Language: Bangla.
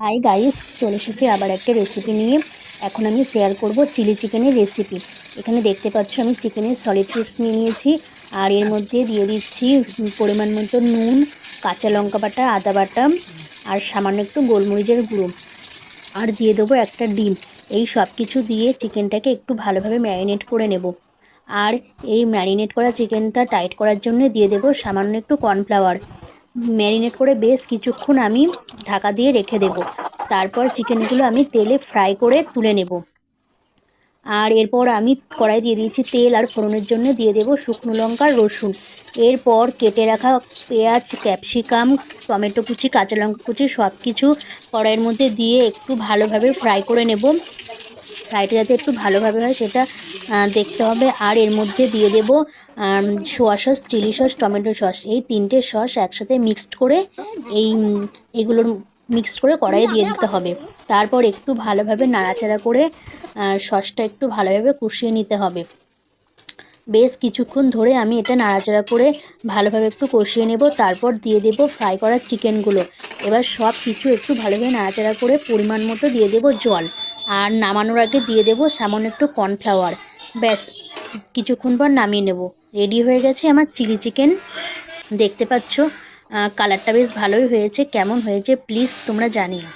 হাই গাইস, চলে এসেছি আবার একটা রেসিপি নিয়ে। এখন আমি শেয়ার করব চিলি চিকেনের রেসিপি। এখানে দেখতে পাচ্ছ আমি চিকেনের সলিড পিস নিয়ে নিয়েছি, আর এর মধ্যে দিয়ে দিচ্ছি পরিমাণ মতো নুন, কাঁচা লঙ্কা বাটা, আদা বাটা, আর সামান্য একটু গোলমরিচের গুঁড়ো, আর দিয়ে দেবো একটা ডিম। এই সব কিছু দিয়ে চিকেনটাকে একটু ভালোভাবে ম্যারিনেট করে নেব। আর এই ম্যারিনেট করা চিকেনটা টাইট করার জন্য দিয়ে দেবো সামান্য একটু কর্নফ্লাওয়ার। ম্যারিনেট করে বেশ কিছুক্ষণ আমি ঢাকা দিয়ে রেখে দেব। তারপর চিকেনগুলো আমি তেলে ফ্রাই করে তুলে নেব। আর এরপর আমি কড়াই দিয়ে দিয়েছি তেল, আর ফোড়নের জন্য দিয়ে দেব শুকনো লঙ্কা, রসুন। এরপর কেটে রাখা পেঁয়াজ, ক্যাপসিকাম, টমেটো কুচি, কাঁচা লঙ্কা কুচি সব কিছু কড়াইয়ের মধ্যে দিয়ে একটু ভালোভাবে ফ্রাই করে নেব। ফ্রাইটা যাতে একটু ভালোভাবে হয় সেটা দেখতে হবে। আর এর মধ্যে দিয়ে দেব soya sauce, chilli sauce, tomato sauce, এই তিনটে সস একসাথে মিক্সড করে এইগুলোর মিক্সড করে কড়াইয়ে দিয়ে দিতে হবে। তারপর একটু ভালোভাবে নাড়াচাড়া করে সসটা একটু ভালোভাবে কষিয়ে নিতে হবে। বেশ কিছুক্ষণ ধরে আমি এটা নাড়াচাড়া করে ভালোভাবে একটু কষিয়ে নেব। তারপর দিয়ে দেব ফ্রাই করা চিকেনগুলো। এবার সব কিছু একটু ভালোভাবে নাড়াচাড়া করে পরিমাণ মতো দিয়ে দেব জল, আর নামানোর আগে দিয়ে দেব সামান্য একটু কর্নফ্লাওয়ার। ব্যাস, কিছুক্ষণ পর নামিয়ে নেব। রেডি হয়ে গেছে আমার চিলি চিকেন। দেখতে পাচ্ছ কালারটা বেশ ভালোই হয়েছে। কেমন হয়েছে প্লিজ তোমরা জানিও।